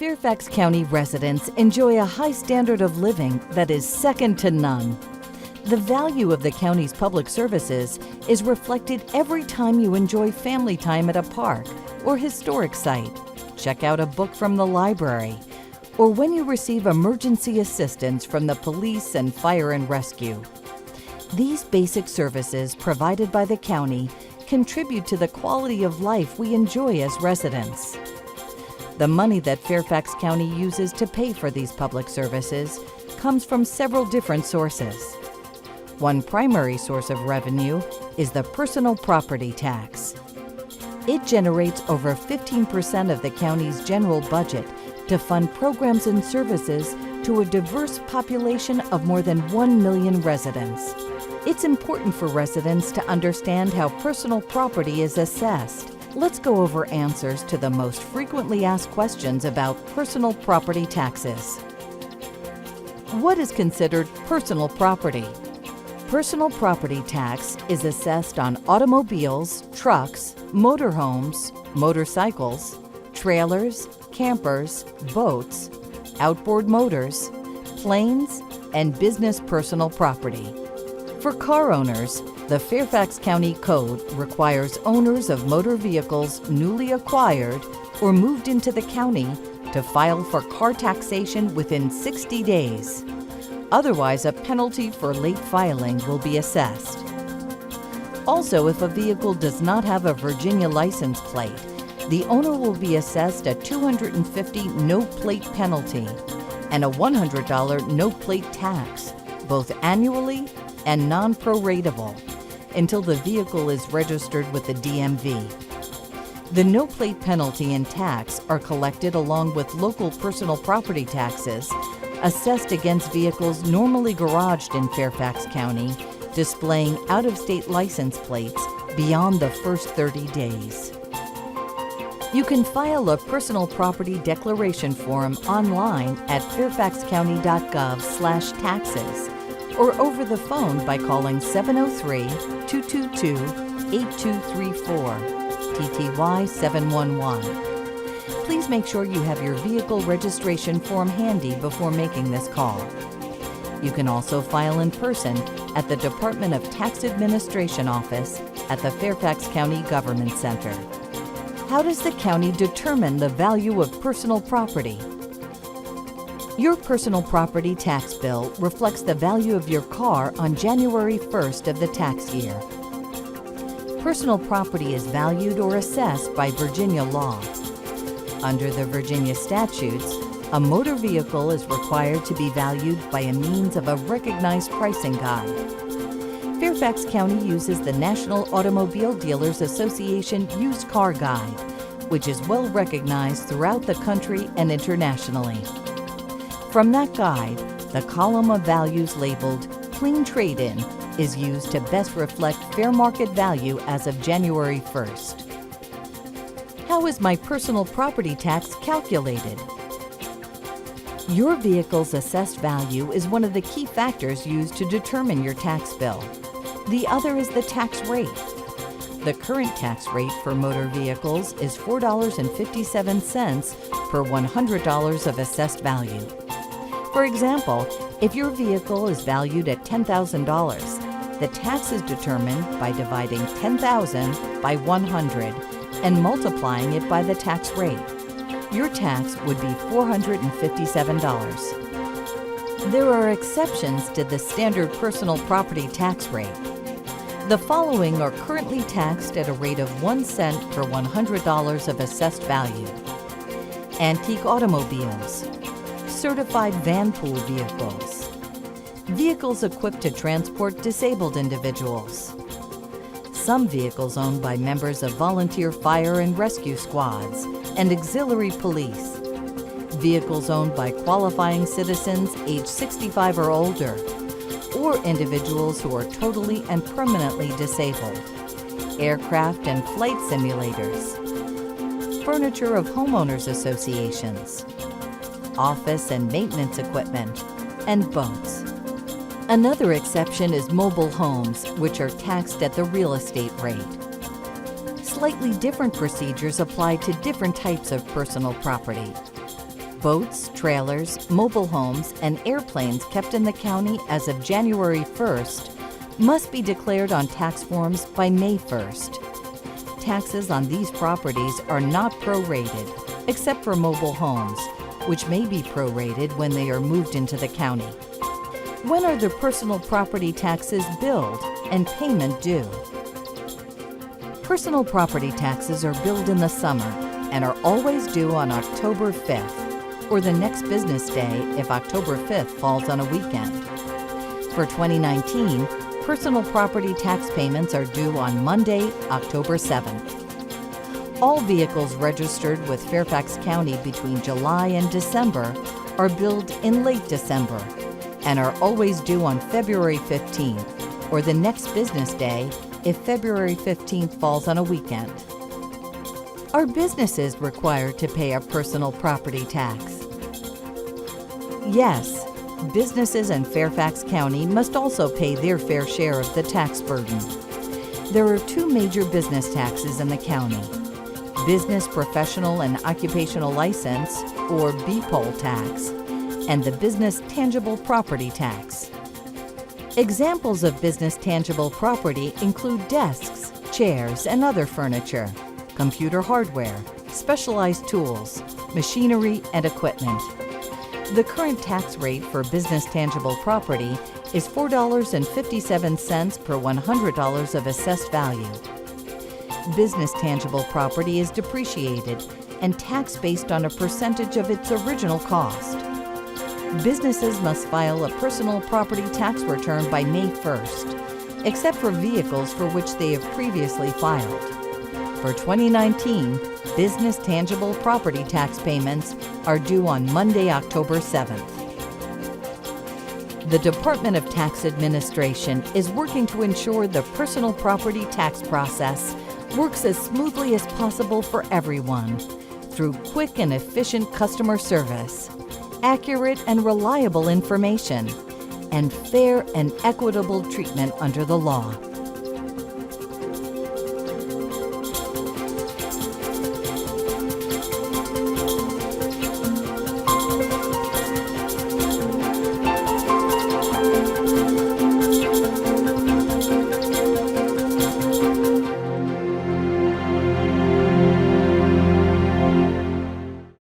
Fairfax County residents enjoy a high standard of living that is second to none. The value of the county's public services is reflected every time you enjoy family time at a park or historic site, check out a book from the library, or when you receive emergency assistance from the police and fire and rescue. These basic services provided by the county contribute to the quality of life we enjoy as residents. The money that Fairfax County uses to pay for these public services comes from several different sources. One primary source of revenue is the personal property tax. It generates over 15% of the county's general budget to fund programs and services to a diverse population of more than 1 million residents. It's important for residents to understand how personal property is assessed. Let's go over answers to the most frequently asked questions about personal property taxes. What is considered personal property? Personal property tax is assessed on automobiles, trucks, motorhomes, motorcycles, trailers, campers, boats, outboard motors, planes, and business personal property. For car owners, the Fairfax County Code requires owners of motor vehicles newly acquired or moved into the county to file for car taxation within 60 days. Otherwise, a penalty for late filing will be assessed. Also, if a vehicle does not have a Virginia license plate, the owner will be assessed a $250 no-plate penalty and a $100 no-plate tax, both annually and non-proratable, until the vehicle is registered with the DMV. The no-plate penalty and tax are collected along with local personal property taxes assessed against vehicles normally garaged in Fairfax County, displaying out-of-state license plates beyond the first 30 days. You can file a personal property declaration form online at fairfaxcounty.gov/taxes or over the phone by calling 703-222-8234, TTY 711. Please make sure you have your vehicle registration form handy before making this call. You can also file in person at the Department of Tax Administration office at the Fairfax County Government Center. How does the county determine the value of personal property? Your personal property tax bill reflects the value of your car on January 1st of the tax year. Personal property is valued or assessed by Virginia law. Under the Virginia statutes, a motor vehicle is required to be valued by a means of a recognized pricing guide. Fairfax County uses the National Automobile Dealers Association Used Car Guide, which is well recognized throughout the country and internationally. From that guide, the column of values labeled Clean Trade-In is used to best reflect fair market value as of January 1st. How is my personal property tax calculated? Your vehicle's assessed value is one of the key factors used to determine your tax bill. The other is the tax rate. The current tax rate for motor vehicles is $4.57 per $100 of assessed value. For example, if your vehicle is valued at $10,000, the tax is determined by dividing $10,000 by 100 and multiplying it by the tax rate. Your tax would be $457. There are exceptions to the standard personal property tax rate. The following are currently taxed at a rate of 1 cent per $100 of assessed value: antique automobiles, certified van pool vehicles, vehicles equipped to transport disabled individuals, some vehicles owned by members of volunteer fire and rescue squads and auxiliary police, vehicles owned by qualifying citizens aged 65 or older, or individuals who are totally and permanently disabled, aircraft and flight simulators, furniture of homeowners associations, office and maintenance equipment, and boats. Another exception is mobile homes, which are taxed at the real estate rate. Slightly different procedures apply to different types of personal property. Boats, trailers, mobile homes, and airplanes kept in the county as of January 1st must be declared on tax forms by May 1st. Taxes on these properties are not prorated, except for mobile homes, which may be prorated when they are moved into the county. When are the personal property taxes billed and payment due? Personal property taxes are billed in the summer and are always due on October 5th, or the next business day if October 5th falls on a weekend. For 2019, personal property tax payments are due on Monday, October 7th. All vehicles registered with Fairfax County between July and December are billed in late December and are always due on February 15th, or the next business day if February 15th falls on a weekend. Are businesses required to pay a personal property tax? Yes, businesses in Fairfax County must also pay their fair share of the tax burden. There are two major business taxes in the county: Business Professional and Occupational License, or BPOL tax, and the Business Tangible Property tax. Examples of business tangible property include desks, chairs, and other furniture, computer hardware, specialized tools, machinery, and equipment. The current tax rate for business tangible property is $4.57 per $100 of assessed value. Business tangible property is depreciated and taxed based on a percentage of its original cost. Businesses must file a personal property tax return by May 1st, except for vehicles for which they have previously filed. For 2019, business tangible property tax payments are due on Monday, October 7th. The Department of Tax Administration is working to ensure the personal property tax process works as smoothly as possible for everyone through quick and efficient customer service, accurate and reliable information, and fair and equitable treatment under the law.